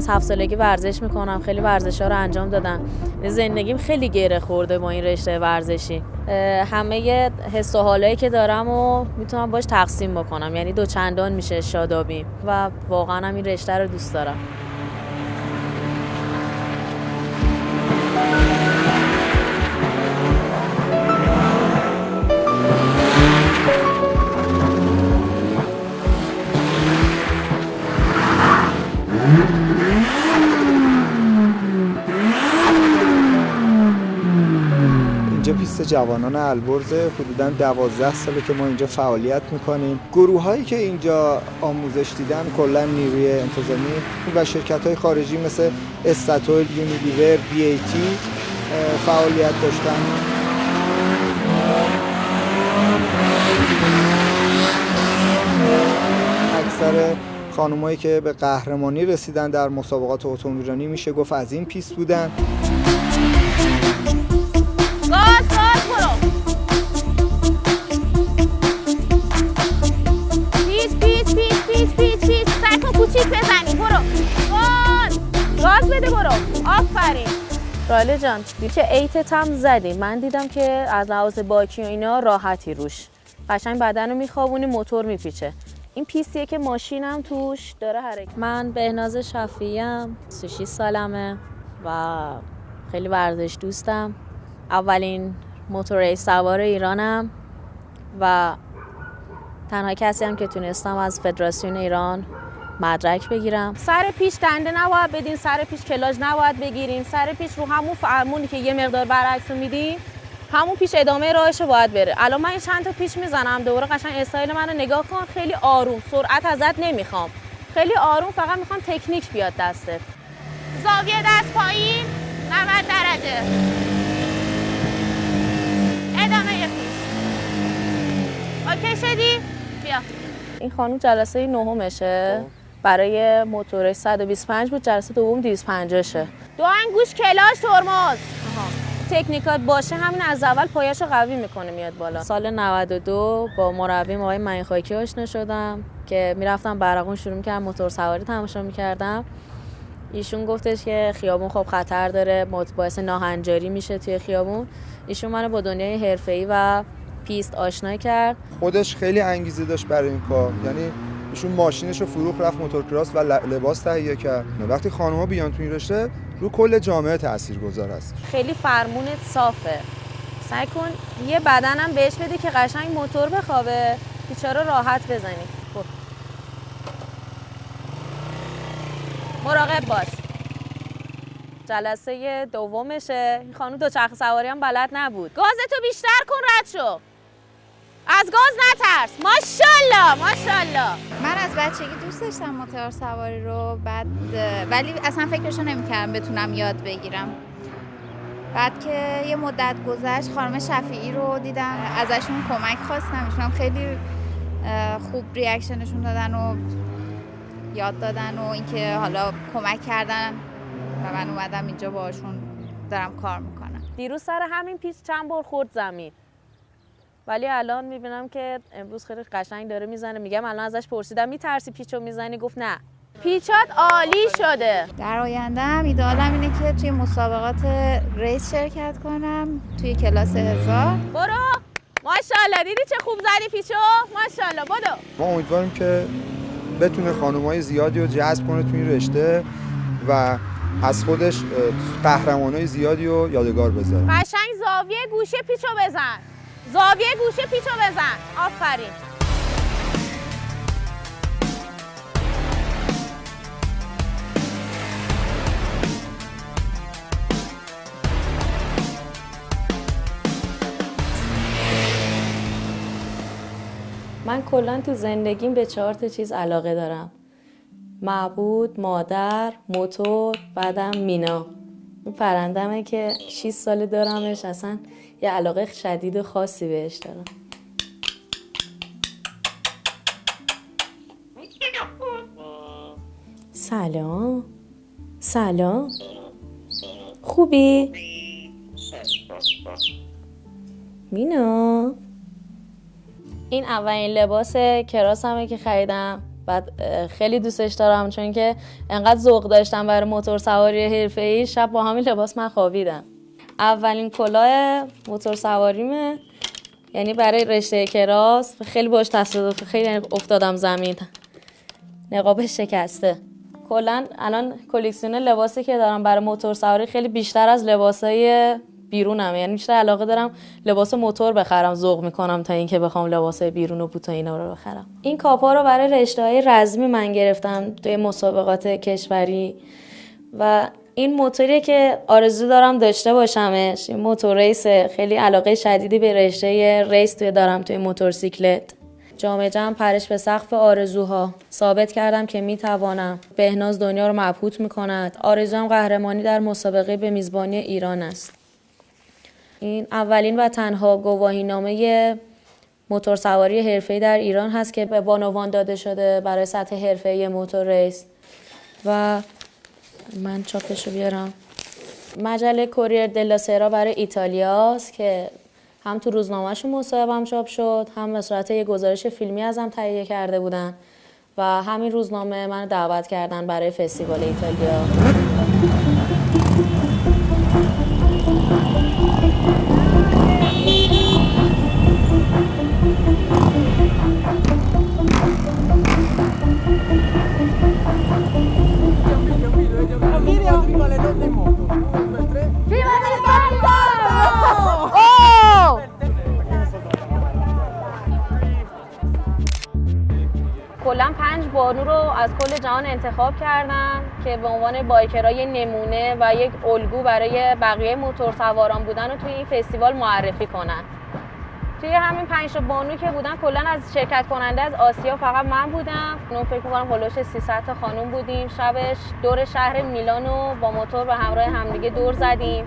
از 7 سالگی ورزش میکنم، خیلی ورزش‌ها رو انجام دادم. زندگیم خیلی گره خورده با این رشته ورزشی. همه حس و حالایی که دارم و میتونم باش تقسیم بکنم، یعنی دوچندان میشه شادابی و واقعا هم این رشته رو دوست دارم. اینجا پیست جوانان البرز، حدوداً 12 ساله که ما اینجا فعالیت میکنیم. گروه هایی که اینجا آموزش دیدن کلا نیروی انتظامی و شرکت های خارجی مثل استاتول، یونیلیور، BAT فعالیت داشتن. اکثر خانمایی که به قهرمانی رسیدن در مسابقات اتومبیلرانی میشه گفت از این پیست بودن. کوچیک بزنی، برو گاز بده، برو. آفرین رایله جان، چه ایتت هم زدی. من دیدم که از لحاظ باکی و اینا راحتی روش، قشنگ بدن رو میخوابونی، موتور میپیچه. این پیستیه که ماشینم توش داره حرکت. من بهناز شفیعیم، 36 سالمه و خیلی ورزش دوستم. اولین موتور ریس سوار ایرانم و تنها کسی هم که تونستم از فدراسیون ایران مدرک بگیرم. سر پیش دنده نباید بدین، سر پیش کلاژ نباید بگیریم، سر پیش رو همون فرمونی که یه مقدار برعکس میدیم همون پیش ادامه راهشو باید بره. الان من چند تا پیش میزنم دوباره، قشنگ استایل منو نگاه کن، خیلی آروم، سرعت ازت نمیخوام، خیلی آروم، فقط میخوام تکنیک بیاد دستت. زاویه دست پایین 90 درجه، ادامه پیش. اوکی شدی؟ بیا. این خانم جلسه نهمشه، برای موتور 125 بود، جلسه دوم 250شه. دو انگوش کلاژ ترمز. تکنیکات باشه همین از اول پایه‌شو قوی میکنه میاد بالا. سال 92 با مربی آقای معین خاکی آشنا شدم که میرفتم برقون شروع می‌کردم موتور سواری تماشا می‌کردم. ایشون گفتش که خیابون خب خطر داره، باعث ناهنجاری میشه توی خیابون. ایشون منو با دنیای حرفه‌ای و پیست آشنا کرد. خودش خیلی انگیزه داشت برای این کار، یعنی ایشون ماشینش رو فروخت رفت موتورکراس و لباس تهیه کرد. وقتی خانم‌ها بیان تو این رشته رو کل جامعه تاثیرگذار است. خیلی فرمونت صافه، سعی کن یه بدنم بهش بده که قشنگ موتور بخوابه، بیچاره راحت بزنی. مراقب باش. جلسه دومشه. این خانم دوچرخه سواری هم بلد نبود. گازتو بیشتر کن، رد شو. از گاز نترس. ماشاءالله ماشاءالله. من از بچگی دوست داشتم موتور سواری رو، ولی اصلا فکرشو نمی‌کردم بتونم یاد بگیرم. بعد که یه مدت گذشت خانم شفیعی رو دیدم، ازشون کمک خواستم، ایشون خیلی خوب ریاکشنشون دادن و یاد دادن و اینکه حالا کمک کردن و من اومدم اینجا باهاشون دارم کار میکنم. دیروز سر همین پیچ چند بار خورد زمین، ولی الان میبینم که امروز خیلی قشنگ داره میزنه. میگم الان ازش پرسیدم میترسی پیچو میزنی؟ گفت نه. پیچات عالی شده. در آینده هم ایده‌آلم اینه که توی مسابقات ریس شرکت کنم، توی کلاس 1000. برو ماشاءالله، دیدی چه خوب زدی پیچو؟ ماشاءالله. بدو. ما امیدواریم که بتونه خانم‌های زیادی رو جذب کنه توی این رشته و از خودش قهرمانای زیادی رو یادگار بذاره. قشنگ زاویه گوشه پیچو بزن، زاویه گوشه پیچو بزن. آفرین. من کلا تو زندگیم به 4 تا چیز علاقه دارم: معبود، مادر، موتور، بعدم مینا. این پرندمه که 6 ساله دارمش، اصلا یه علاقه شدید و خاصی بهش دارم. سلام. سلام. خوبی؟ مینا. این اولین لباس کراسمه که خریدم. بعد خیلی دوستش دارم چون که انقدر ذوق داشتم برای موتور سواری حرفه‌ای. شب با همین لباس من خوابیدم. اولین کلاه موتور سواریمه، یعنی برای رشته کراس. خیلی باش تصادف خیلی افتادم زمین، نقابش شکسته. کلا الان کلکسیون لباسی که دارم برای موتور سواری خیلی بیشتر از لباسای بیرونم، یعنی بیشتر علاقه دارم لباس موتور بخرم، ذوق میکنم تا اینکه بخوام لباسای بیرون و بوت و اینا رو بخرم. این کاپا رو برای رشته‌های رزمی من گرفتم توی مسابقات کشوری و این موتوریه که آرزو دارم داشته باشمش. این موتور ریس، خیلی علاقه شدیدی به رشته ریس دارم توی موتورسیکلت. جام جهان پرش به سقف آرزوها، ثابت کردم که میتوانم. بهناز دنیا رو مبهوت میکند. آرزوام قهرمانی در مسابقه به میزبانی ایران است. این اولین و تنها گواهینامه موتور سواری حرفه‌ای در ایران هست که به بانوان داده شده برای سطح حرفه‌ای موتور ریس. و من چاپشو بیارم. مجله کوریر دلا سرا برای ایتالیاست که هم تو روزنامه‌شون مصاحبه‌ام چاپ شد، هم به صورت یه گزارش فیلمی ازم تهیه کرده بودن و همین روزنامه من دعوت کردن برای فستیوال ایتالیا. کلاً 5 بانو رو از کل جهان انتخاب کردم که به عنوان بایکرای نمونه و یک الگو برای بقیه موتورسواران بودن رو توی این فستیوال معرفی کنن. توی همین 5 تا بانو که بودن کلاً از شرکت کننده از آسیا فقط من بودم. اون فکر می‌کنم هولوش 300 تا خانم بودیم. شبش دور شهر میلانو با موتور به همراه همدیگه دور زدیم.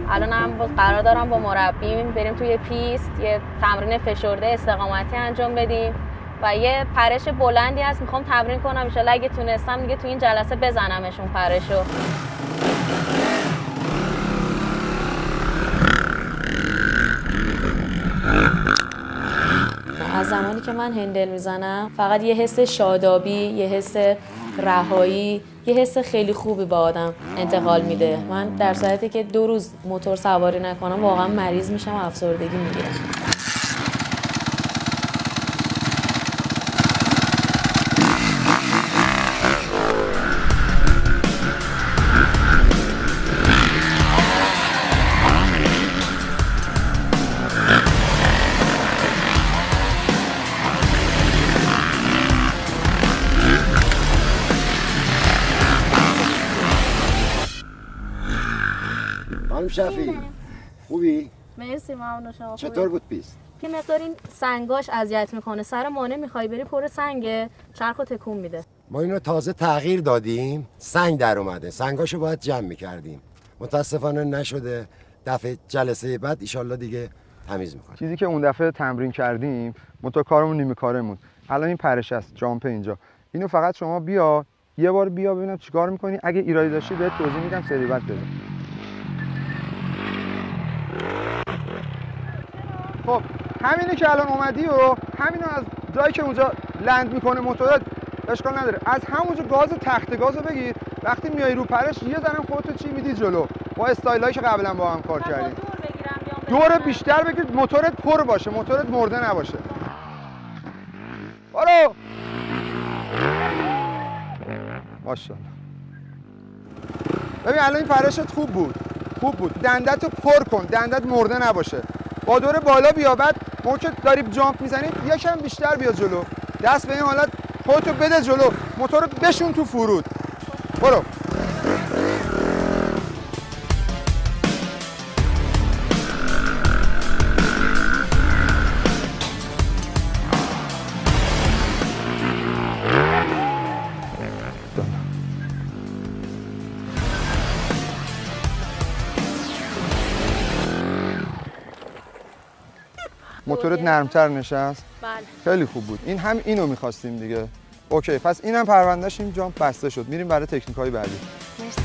الان هم قرار دارم با مربیم بریم توی پیست یه تمرین فشرده استقامتی انجام بدیم و یه پرش بلندی هست میخوام تمرین کنم. ان شاءالله اگه تونستم دیگه تو این جلسه بزنمشون پرشو. از زمانی که من هندل میزنم فقط یه حس شادابی، یه حس رهایی، یه حس خیلی خوبی به آدم انتقال میده. من در صورتی که 2 روز موتور سواری نکنم واقعا مریض میشم و افسردگی میگیرم. خانم شفیعی خوبی؟ مرسی ممنون. شما چطور بود پیست؟ که مقدار این سنگاش اذیت میکنه. سر مانع میخوای بری پر سنگه، چرخو تکون میده. ما اینو تازه تغییر دادیم، سنگ در اومده، سنگاشو باید جمع میکردیم، متاسفانه نشده. دفعه جلسه بعد ایشالله دیگه تمیز میکنیم. چیزی که اون دفعه تمرین کردیم موتور کارمون نیمه کاره موند. الان این پرش است، جامپ اینجا. اینو فقط شما بیا یه بار بیا ببینم چیکار میکنی. اگه ایرادی داشتی بهت توضیح میدم، سری بعد بزن. خب همینی که الان اومدی و همینو از جایی که اونجا لند میکنه موتورت اشکال نداره، از همونجا گاز تخت گازو بگیر. وقتی میای رو پرش یه ذره خودتو چی میدی جلو با استایلایی که قبلا با هم کار کردیم. دور بیشتر بگیر، موتورت پر باشه، موتورت مرده نباشه. برو. ماشاءالله. ببین الان این پرشت خوب بود. دندتو پر کن، دندت مرده نباشه. با دور بالا بیا، بعد موقع که داری جامپ میزنی یکم بیشتر بیا جلو. دست به این حالت خودتو بده جلو، موتور رو بشون تو فرود. برو. موتورت نرمتر نشست؟ بله. خیلی خوب بود. این هم اینو می‌خواستیم دیگه. اوکی، پس اینم پروندهش این جامپ بسته شد. میریم برای تکنیک‌های بعدی. مرسی.